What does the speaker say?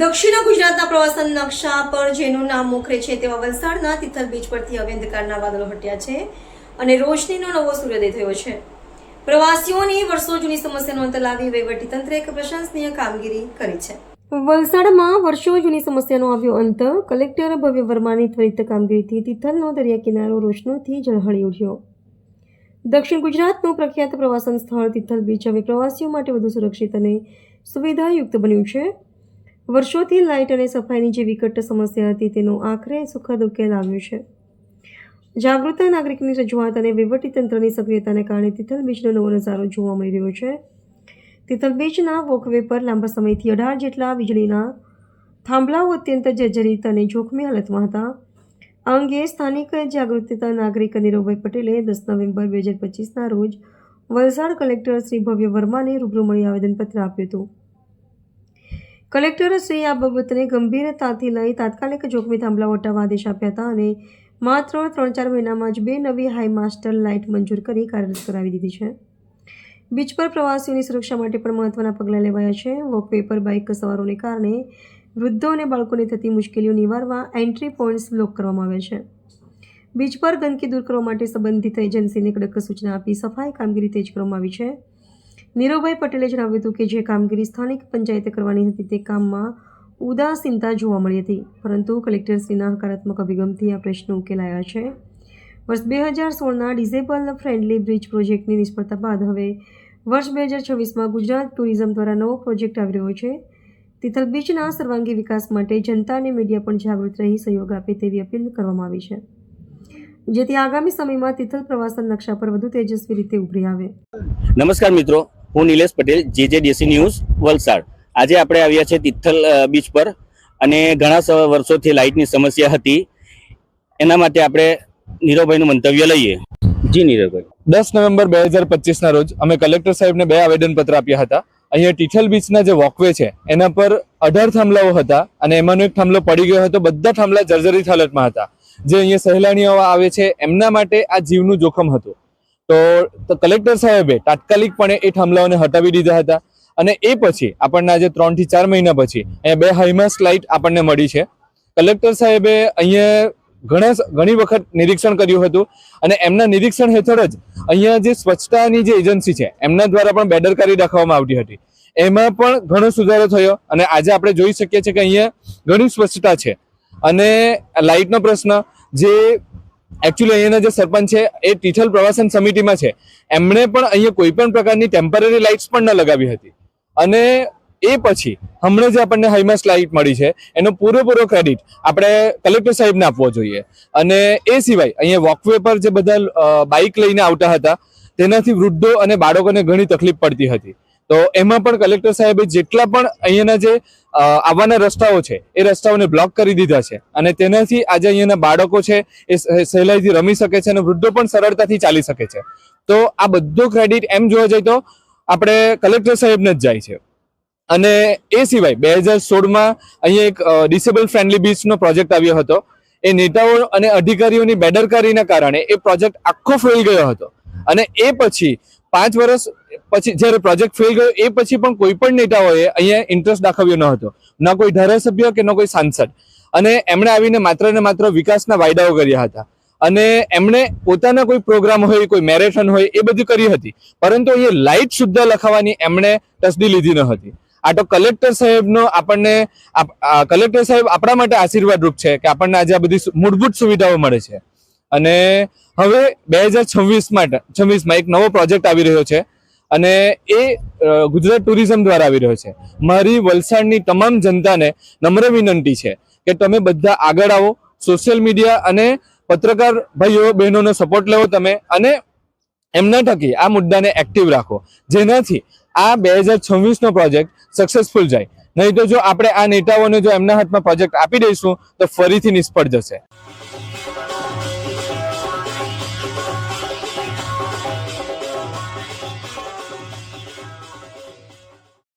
દક્ષિણ ગુજરાતના પ્રવાસન નકશા પર જેનું નામ મોખરે છે તેવા વલસાડના તિથલ બીચ પરથી હવે અંધકારના વાદળો હટ્યા છે અને રોશનીનો નવો સૂર્યોદય થયો છે. પ્રવાસીઓની વર્ષો જૂની સમસ્યાનો અંત લાવી વહીવટીતંત્રે એક પ્રશંસનીય કામગીરી કરી છે. વલસાડમાં વર્ષો જૂની સમસ્યાનો આવ્યો અંત. કલેક્ટર ભવ્ય વર્માની ત્વરિત કામગીરીથી તિથલનો દરિયા કિનારો રોશનીથી ઝળહળી ઉઠ્યો. દક્ષિણ ગુજરાતનું પ્રખ્યાત પ્રવાસન સ્થળ તિથલ બીચ હવે પ્રવાસીઓ માટે વધુ સુરક્ષિત અને સુવિધાયુક્ત બન્યું છે. વર્ષોથી લાઇટ અને સફાઈની જે વિકટ સમસ્યા હતી તેનો આખરે સુખદ ઉકેલ આવ્યો છે. જાગૃત નાગરિકની રજૂઆત અને વહીવટીતંત્રની સક્રિયતાને કારણે તિથલ બીચનો નવો નજારો જોવા મળી રહ્યો છે. તિથલ બીચના વોકવે પર લાંબા સમયથી 18 જેટલા વીજળીના થાંભલાઓ અત્યંત જર્જરિત અને જોખમી હાલતમાં હતા. આ અંગે સ્થાનિક જાગૃત નાગરિક નીરવભાઈ પટેલે 10 નવેમ્બર 2025ના રોજ વલસાડ કલેક્ટર શ્રી ભવ્ય વર્માને રૂબરૂ મળી આવેદનપત્ર આપ્યું હતું. કલેક્ટર શ્રી આ બાબતને ગંભીરતાથી લઈ તાત્કાલિક જોખમી થાંભલાઓ હટાવવા આદેશ આપ્યા હતા અને માત્ર 3-4 મહિનામાં જ 2 નવી હાઈ માસ્ટર લાઇટ મંજૂર કરી કાર્યરત કરાવી દીધી છે. બીચ પર પ્રવાસીઓની સુરક્ષા માટે પણ મહત્વના પગલાં લેવાયા છે. વોકવે પર બાઇક સવારોને કારણે વૃદ્ધો અને બાળકોને થતી મુશ્કેલીઓ નિવારવા એન્ટ્રી પોઈન્ટ્સ બ્લોક કરવામાં આવ્યા છે. બીચ પર ગંદકી દૂર કરવા માટે સંબંધિત એજન્સીને કડક સૂચના આપી સફાઈ કામગીરી તેજ કરવામાં આવી છે. નીરવભાઈ પટેલે જણાવ્યું હતું કે જે કામગીરી સ્થાનિક પંચાયતે કરવાની હતી તે કામમાં ઉદાસીનતા જોવા મળી હતી, પરંતુ કલેક્ટરશ્રીના હકારાત્મક અભિગમથી આ પ્રશ્નો ઉકેલાયા છે. વર્ષ 2016ના ડિઝેબલ ફ્રેન્ડલી બ્રિજ પ્રોજેક્ટની નિષ્ફળતા બાદ હવે વર્ષ 2026માં ગુજરાત ટુરિઝમ દ્વારા નવો પ્રોજેક્ટ આવી રહ્યો છે. તિથલ બીચના સર્વાંગી વિકાસ માટે જનતા અને મીડિયા પણ જાગૃત રહી સહયોગ આપે તેવી અપીલ કરવામાં આવી છે, જેથી આગામી સમયમાં તિથલ પ્રવાસન નકશા પર વધુ તેજસ્વી રીતે ઉભરી આવે. નમસ્કાર મિત્રો, હું નિલેશ પટેલ, JJDC ન્યૂઝ વલસાડ. આજે આપણે આવ્યા છે તિથલ બીચ પર અને ઘણા વર્ષોથી લાઇટની સમસ્યા હતી. એના માટે આપણે નીરવભાઈનું મંતવ્ય લઈએ. જી નીરવભાઈ. 10 નવેમ્બર 2025ના રોજ અમે કલેક્ટર સાહેબને 2 આવેદનપત્ર આપ્યા હતા. અહીંયા તિથલ બીચના જે વોકવે છે એના પર 18 થાંભલાઓ હતા અને એમાંનો એક થાંભલો પડી ગયો હતો. બધા થાંભલા જર્જરિત હાલતમાં હતા. જે અહીંયા સહેલાણીઓ આવે છે એમના માટે આ જીવનું જોખમ હતું. તો કલેક્ટર સાહેબે તાત્કાલિકપણે એ થાંભલાઓને હટાવી દીધા હતા અને એ પછી આપણને આજે 3 થી 4 મહિના પછી અહીંયા 2 હાઈમાસ્ટ લાઇટ આપણને મળી છે. કલેક્ટર સાહેબે અહીંયા ઘણી વખત નિરીક્ષણ કર્યું હતું અને એમના નિરીક્ષણ હેઠળ જ અહીંયા જે સ્વચ્છતાની જે એજન્સી છે એમના દ્વારા પણ બેદરકારી દાખવવામાં આવતી હતી. એમાં પણ ઘણો સુધારો થયો અને આજે આપણે જોઈ શકીએ છીએ કે અહીંયા ઘણી સ્વચ્છતા છે. અને લાઇટનો પ્રશ્ન જે એકચ્યુઅલી અહીંયાના જે સરપંચ છે એ તિથલ પ્રવાસન સમિતિમાં છે, એમણે પણ અહીંયા કોઈ પણ પ્રકારની ટેમ્પરરી લાઇટ્સ પણ ન લગાવી હતી. અને એ પછી હમણાં જે આપણને હાઈમાસ્ટ લાઇટ મળી છે એનો પૂરેપૂરો ક્રેડિટ આપણે કલેક્ટર સાહેબને આપવો જોઈએ. અને એ સિવાય અહીંયા વોકવે પર જે બધા બાઇક લઈને આવતા હતા તેનાથી વૃદ્ધો અને બાળકોને ઘણી તકલીફ પડતી હતી. તો એમાં પણ કલેક્ટર સાહેબે જેટલા પણ અહીંયાના જે આવવાના રસ્તાઓ છે એ રસ્તાઓને બ્લોક કરી દીધા છે અને તેનાથી આજે અહીંયાના બાળકો છે એ સહેલાઈથી રમી શકે છે અને વૃદ્ધો પણ સરળતાથી ચાલી શકે છે. તો આ બધો ક્રેડિટ એમ જોવા જઈએ તો આપણે કલેક્ટર સાહેબને જ જાય છે. અને એ સિવાય 2016માં અહીંયા એક ડિસેબલ ફ્રેન્ડલી બીચનો પ્રોજેક્ટ આવ્યો હતો. એ નેતાઓ અને અધિકારીઓની બેદરકારીના કારણે એ પ્રોજેક્ટ આખો ફેલ ગયો હતો. અને એ પછી 5 વર્ષ પછી જ્યારે પ્રોજેક્ટ ફેલ ગયો એ પછી પણ કોઈ પણ નેતાઓએ અહીંયા ઇન્ટરેસ્ટ દાખવ્યો ન હતો, ન કોઈ ધારાસભ્ય કે ન કોઈ સાંસદ. અને એમણે આવીને માત્ર ને માત્ર વિકાસના વાયદાઓ કર્યા હતા અને એમણે પોતાના કોઈ પ્રોગ્રામ હોય, કોઈ મેરેથોન હોય એ બધું કરી હતી, પરંતુ એ લાઇટ સુદ્ધા લખાવવાની એમણે તસદી લીધી ન હતી. આ તો કલેક્ટર સાહેબનો આપણને કલેક્ટર સાહેબ આપણા માટે આશીર્વાદરૂપ છે કે આપણને આજે આ બધી મૂળભૂત સુવિધાઓ મળે છે. અને હવે 2026માં એક નવો પ્રોજેક્ટ આવી રહ્યો છે અને એ ગુજરાત ટુરિઝમ દ્વારા આવી રહ્યો છે. મારી વલસાડની તમામ જનતાને નમ્ર વિનંતી છે કે તમે બધા આગળ આવો, સોશિયલ મીડિયા અને પત્રકાર ભાઈઓ બહેનોનો સપોર્ટ લેવો તમે અને એમના થકી આ મુદ્દાને એક્ટિવ રાખો, જેનાથી આ 2026નો પ્રોજેક્ટ સક્સેસફુલ જાય. નહીં તો જો આપણે આ નેતાઓને જો એમના હાથમાં પ્રોજેક્ટ આપી દઈશું તો ફરીથી નિષ્ફળ જશે.